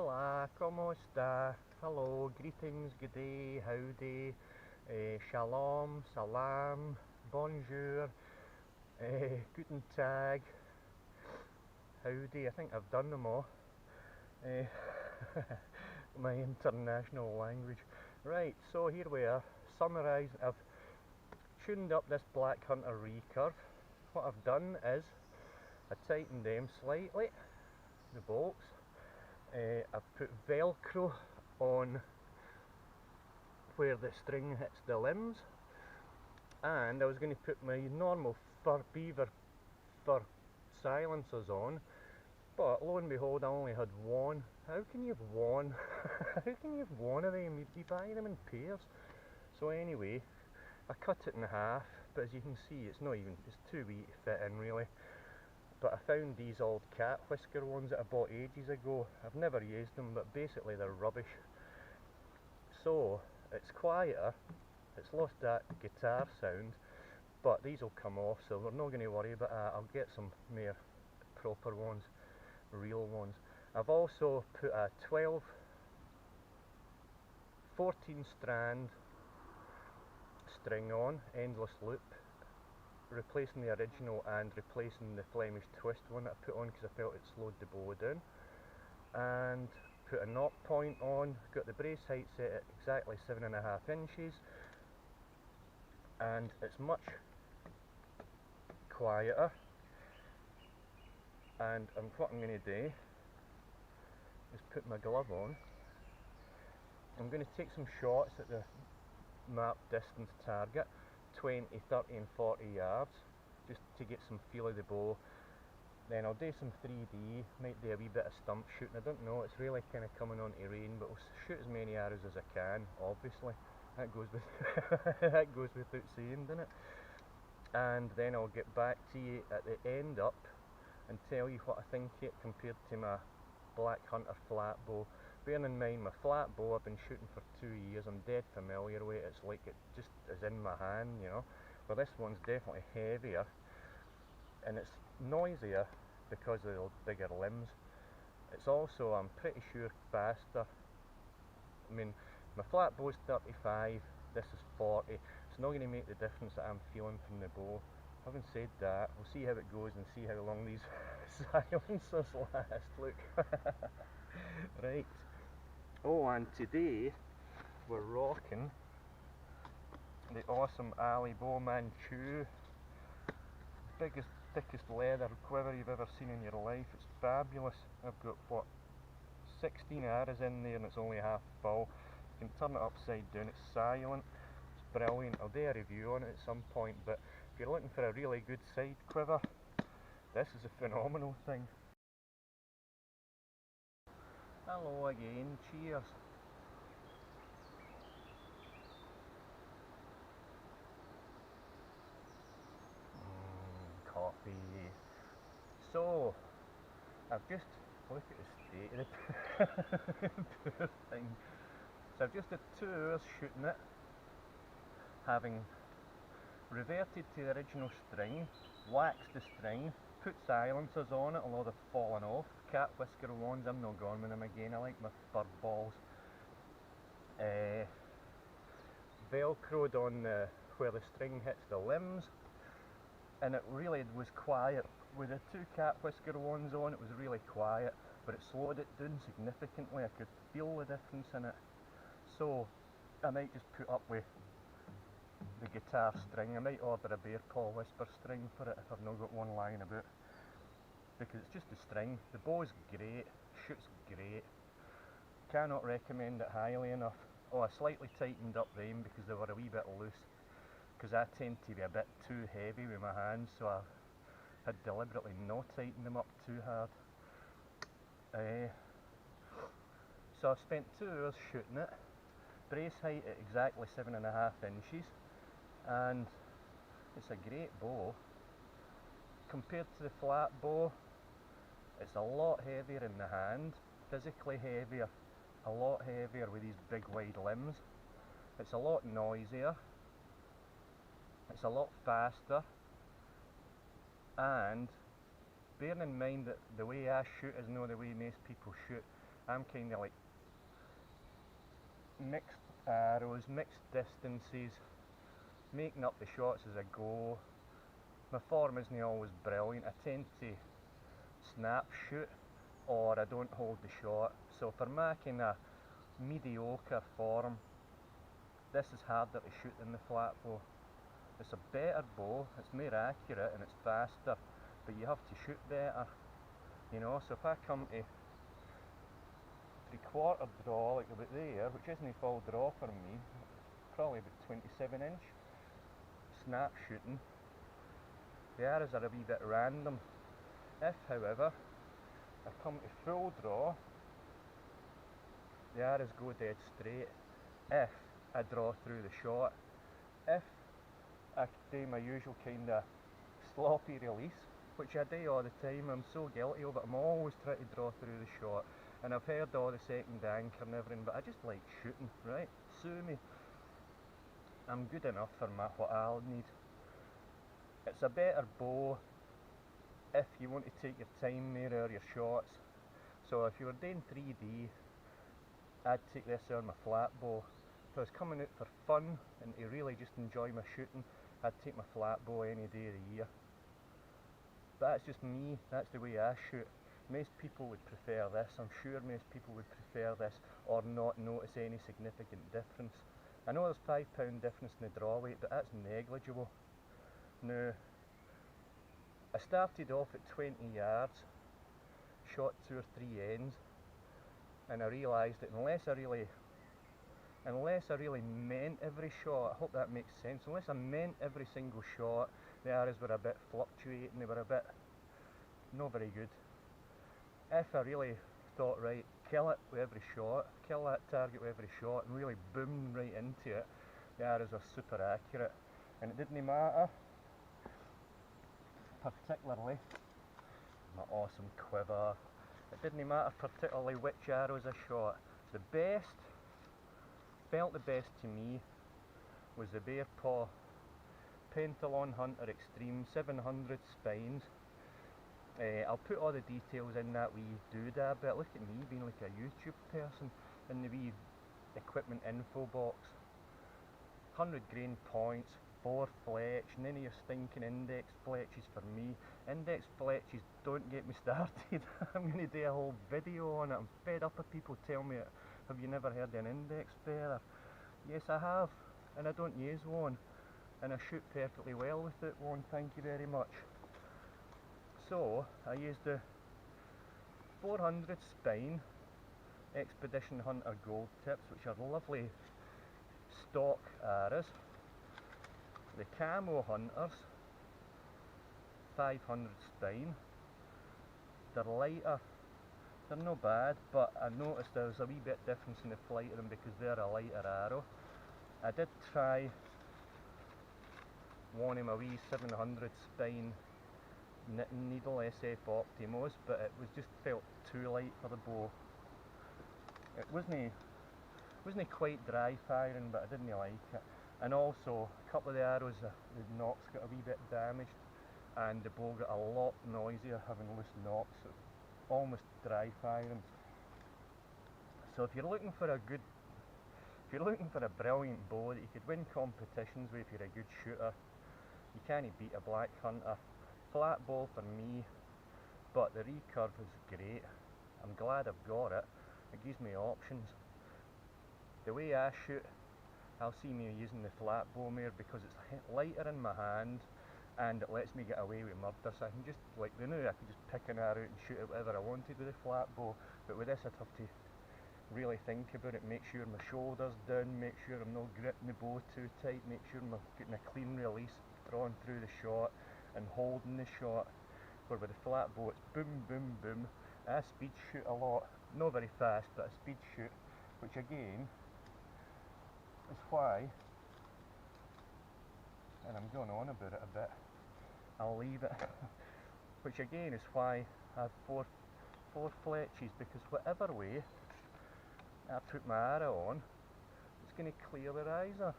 Hola, ¿cómo está? Hello, greetings, good day, howdy, shalom, salam, bonjour, guten tag, howdy. I think I've done them all. My international language. Right, so here we are, summarising. I've tuned up this black Hunter recurve. What I've done is I tightened them slightly, the bolts. I've put Velcro on where the string hits the limbs, and I was going to put my normal beaver fur silencers on, but lo and behold I only had one. How can you have one? How can you have one of them? You buy them in pairs. So anyway, I cut it in half, but as you can see it's too wee to fit in really. But I found these old cat whisker ones that I bought ages ago. I've never used them, but basically they're rubbish. So it's quieter, it's lost that guitar sound, but these will come off, so we're not going to worry about that. I'll get some more proper ones, real ones. I've also put a 14 strand string on, endless loop, replacing the original and replacing the Flemish twist one that I put on because I felt it slowed the bow down. And put a knot point on, got the brace height set at exactly 7.5 inches, and it's much quieter. And what I'm going to do is put my glove on. I'm going to take some shots at the map distance target, 20, 30 and 40 yards, just to get some feel of the bow. Then I'll do some 3D, might do a wee bit of stump shooting, I don't know, it's really kind of coming on to rain, but I'll shoot as many arrows as I can, obviously. That goes with that goes without saying, doesn't it? And then I'll get back to you at the end up and tell you what I think it compared to my Black Hunter Flatbow. Bearing in mind my Flatbow I've been shooting for 2 years, I'm dead familiar with it, it's like it just is in my hand, you know. Well, this one's definitely heavier and it's noisier because of the bigger limbs. It's also, I'm pretty sure, faster. I mean, my Flatbow's 35, this is 40. It's not going to make the difference that I'm feeling from the bow. Having said that, we'll see how it goes and see how long these silencers last. Look. Right. Oh, and today we're rocking the awesome Ali Bow Manchu. Biggest, thickest leather quiver you've ever seen in your life. It's fabulous. I've got, what, 16 arrows in there and it's only half full. You can turn it upside down, it's silent, it's brilliant. I'll do a review on it at some point, but if you're looking for a really good side quiver, this is a phenomenal thing. Hello again, cheers. Coffee. So, I've just, look at the state of the poor thing. So I've just had 2 hours shooting it, having reverted to the original string, waxed the string, put silencers on it, although they've fallen off. Cat whisker ones, I'm not going with them again, I like my fur balls. Velcroed on where the string hits the limbs, and it really was quiet. With the 2 cat whisker ones on, it was really quiet, but it slowed it down significantly. I could feel the difference in it. So I might just put up with the guitar string. I might order a bear paw whisper string for it if I've not got one lying about, because it's just the string. The bow's great, shoots great, cannot recommend it highly enough. Oh, I slightly tightened up them because they were a wee bit loose, because I tend to be a bit too heavy with my hands, so I had deliberately not tightened them up too hard. So I've spent 2 hours shooting it, brace height at exactly 7.5 inches, and it's a great bow. Compared to the flat bow, it's a lot heavier in the hand, physically heavier, a lot heavier with these big wide limbs. It's a lot noisier, it's a lot faster, and bearing in mind that the way I shoot is not the way most people shoot, I'm kind of like mixed arrows, mixed distances, making up the shots as I go. My form isn't always brilliant. I tend to snap shoot or I don't hold the shot. So for my kind of mediocre form, this is harder to shoot than the Flatbow. It's a better bow, it's more accurate and it's faster, but you have to shoot better, you know. So if I come to 3/4 draw, like about there, which isn't a full draw for me, probably about 27 inch, snap shooting, the arrows are a wee bit random. If, however, I come to full draw, the arrows go dead straight. If I draw through the shot, if I do my usual kind of sloppy release, which I do all the time, I'm so guilty of it, I'm always trying to draw through the shot, and I've heard all the second anchor and everything, but I just like shooting, right? Sue me. I'm good enough for what I'll need. It's a better bow if you want to take your time more out your shots. So if you were doing 3D, I'd take this on my Flatbow. If I was coming out for fun and to really just enjoy my shooting, I'd take my Flatbow any day of the year. But that's just me, that's the way I shoot. Most people would prefer this, I'm sure most people would prefer this or not notice any significant difference. I know there's £5 difference in the draw weight, but that's negligible. Now, I started off at 20 yards, shot 2 or 3 ends, and I realised that unless I really meant every shot, I hope that makes sense, unless I meant every single shot, the arrows were a bit fluctuating, they were a bit not very good. If I really thought, right, kill it with every shot, kill that target with every shot, and really boom right into it, the arrows are super accurate. And it didn't matter, particularly, my awesome quiver, it didn't matter particularly which arrows I shot. The best, felt the best to me, was the Bear Paw Pentalon Hunter Extreme 700 spines. I'll put all the details in that wee doodad bit. Look at me being like a YouTube person in the wee equipment info box. 100 grain points, 4 fletch, none of your stinking index fletches for me. Index fletches, don't get me started. I'm going to do a whole video on it. I'm fed up of people telling me, have you never heard of an index bearer? Yes, I have, and I don't use one, and I shoot perfectly well without one, thank you very much. So I used the 400 spine Expedition Hunter Gold tips, which are lovely stock arrows. The Camo Hunters 500 spine. They're lighter, they're not bad, but I noticed there's a wee bit difference in the flight of them because they're a lighter arrow. I did try one of my wee 700 spine knitting needle SF Optimos, but it was just felt too light for the bow. It wasn't quite dry firing, but I didn't like it. And also, a couple of the arrows, the knocks got a wee bit damaged, and the bow got a lot noisier having loose knocks, so almost dry firing. So if you're looking for a brilliant bow that you could win competitions with if you're a good shooter, you can't beat a Black Hunter. Flatbow for me, but the recurve is great. I'm glad I've got it. It gives me options. The way I shoot, I'll see me using the Flatbow more because it's lighter in my hand and it lets me get away with murder. So I can just, like the new, I could just pick an arrow out and shoot it whatever I wanted with the Flatbow. But with this I'd have to really think about it, make sure my shoulder's down, make sure I'm not gripping the bow too tight, make sure I'm getting a clean release, drawing through the shot and holding the shot. Where with the Flatbow it's boom, boom, boom. I speed shoot a lot, not very fast, but I speed shoot, which again is why, and I'm going on about it a bit, I'll leave it, which again is why I have four fletches, because whatever way I put my arrow on, it's going to clear the riser.